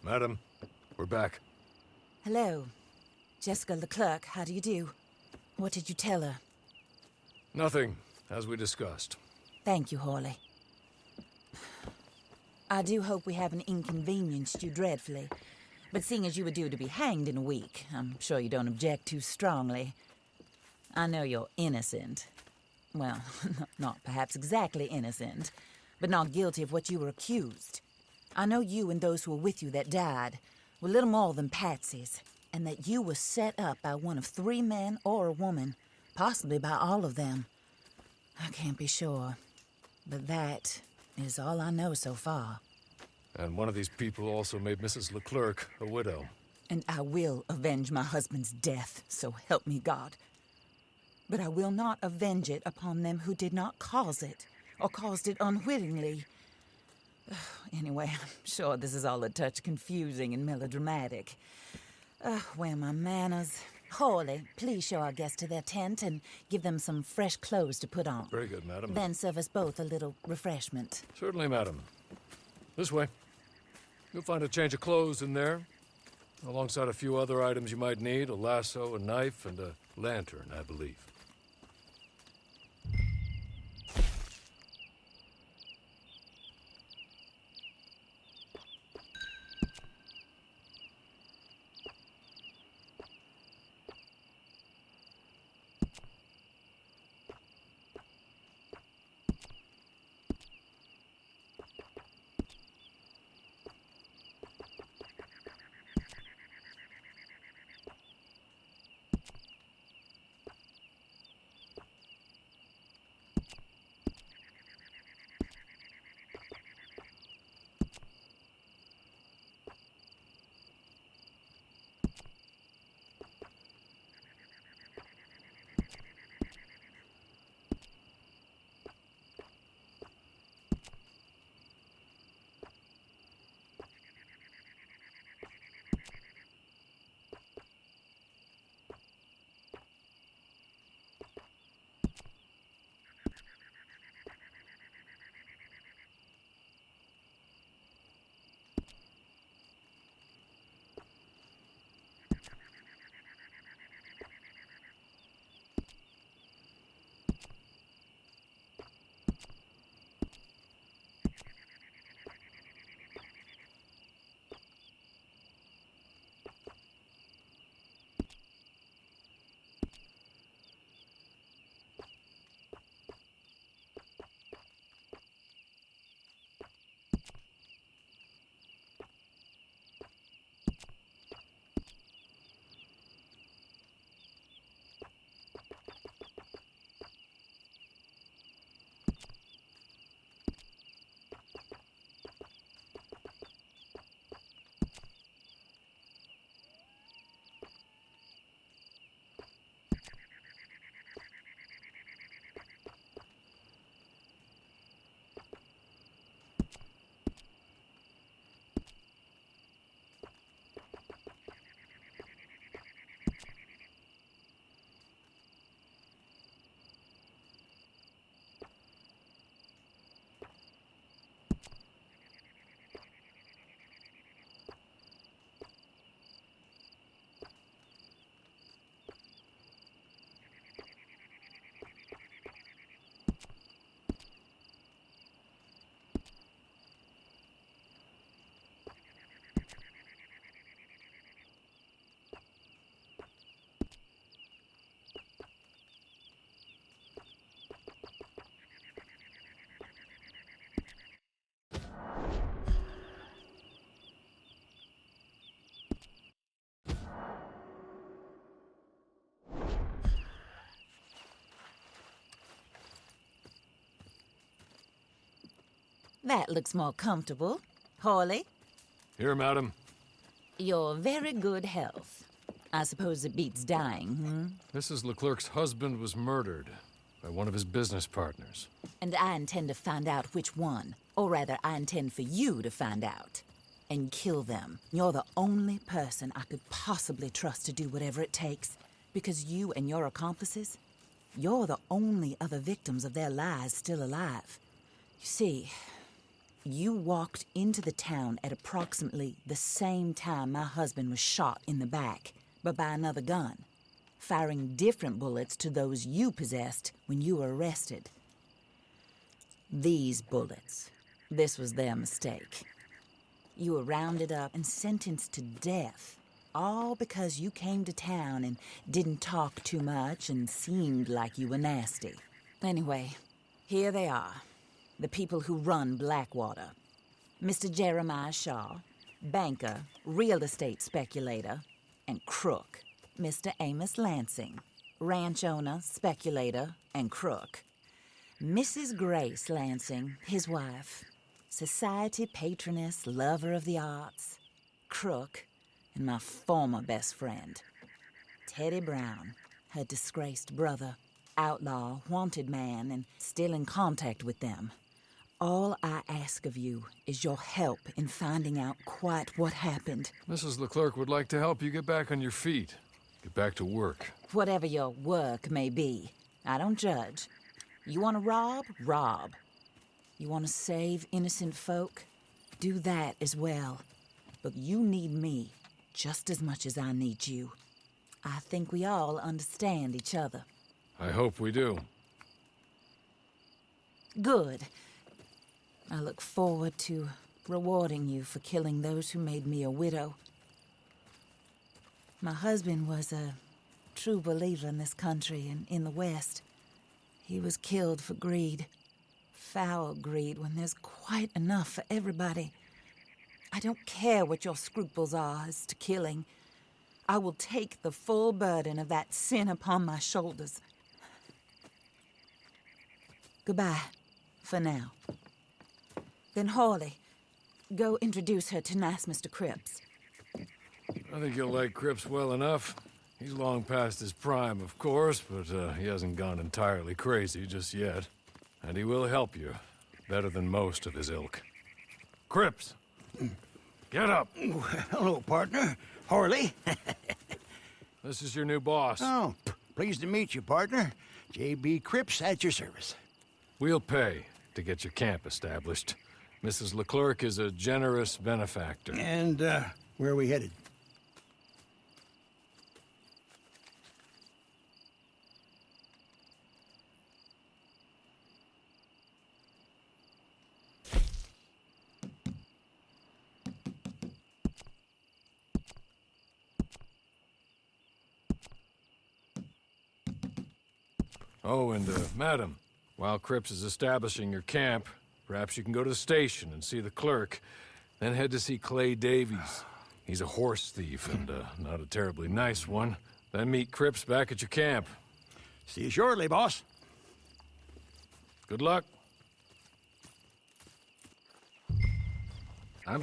Madam, we're back. Hello. Jessica Leclerc, how do you do? What did you tell her? Nothing, as we discussed. Thank you, Hawley. I do hope we haven't inconvenienced you dreadfully. But seeing as you were due to be hanged in a week, I'm sure you don't object too strongly. I know you're innocent. Well, not perhaps exactly innocent, but not guilty of what you were accused. I know you and those who were with you that died were little more than patsies, and that you were set up by one of 3 men or a woman, possibly by all of them. I can't be sure, but that is all I know so far. And one of these people also made Mrs. Leclerc a widow. And I will avenge my husband's death, so help me God. But I will not avenge it upon them who did not cause it, or caused it unwittingly. Anyway, I'm sure this is all a touch confusing and melodramatic. Where are my manners? Hawley, please show our guests to their tent and give them some fresh clothes to put on. Very good, madam. Then serve us both a little refreshment. Certainly, madam. This way. You'll find a change of clothes in there, alongside a few other items you might need, a lasso, a knife, and a lantern, I believe. That looks more comfortable. Hawley, Here, madam. you're very good health. I suppose it beats dying, Mrs. Leclerc's husband was murdered by one of his business partners. And I intend to find out which one. Or rather, I intend for you to find out. And kill them. You're the only person I could possibly trust to do whatever it takes. Because you and your accomplices, you're the only other victims of their lies still alive. You see, You walked into the town at approximately the same time my husband was shot in the back, but by another gun, firing different bullets to those you possessed when you were arrested. These bullets, this was their mistake. You were rounded up and sentenced to death, all because you came to town and didn't talk too much and seemed like you were nasty. Anyway, here they are. The people who run Blackwater. Mr. Jeremiah Shaw, banker, real estate speculator, and crook. Mr. Amos Lansing, ranch owner, speculator, and crook. Mrs. Grace Lansing, his wife, society patroness, lover of the arts, crook, and my former best friend. Teddy Brown, her disgraced brother, outlaw, wanted man, and still in contact with them. All I ask of you is your help in finding out quite what happened. Mrs. Leclerc would like to help you get back on your feet. Get back to work. Whatever your work may be, I don't judge. You want to rob? Rob. You want to save innocent folk? Do that as well. But you need me just as much as I need you. I think we all understand each other. I hope we do. Good. I look forward to rewarding you for killing those who made me a widow. My husband was a true believer in this country and in the West. He was killed for greed. Foul greed when there's quite enough for everybody. I don't care what your scruples are as to killing. I will take the full burden of that sin upon my shoulders. Goodbye, for now. Then Hawley, go introduce her to nice Mr. Cripps. I think you'll like Cripps well enough. He's long past his prime, of course, but he hasn't gone entirely crazy just yet. And he will help you, better than most of his ilk. Cripps! Get up! Hello, partner. Harley. This is your new boss. Oh, pleased to meet you, partner. J.B. Cripps at your service. We'll pay to get your camp established. Mrs. Leclerc is a generous benefactor. And, where are we headed? Oh, and, madam, while Cripps is establishing your camp, perhaps you can go to the station and see the clerk, then head to see Clay Davies. He's a horse thief and, not a terribly nice one. Then meet Cripps back at your camp. See you shortly, boss. Good luck. I'm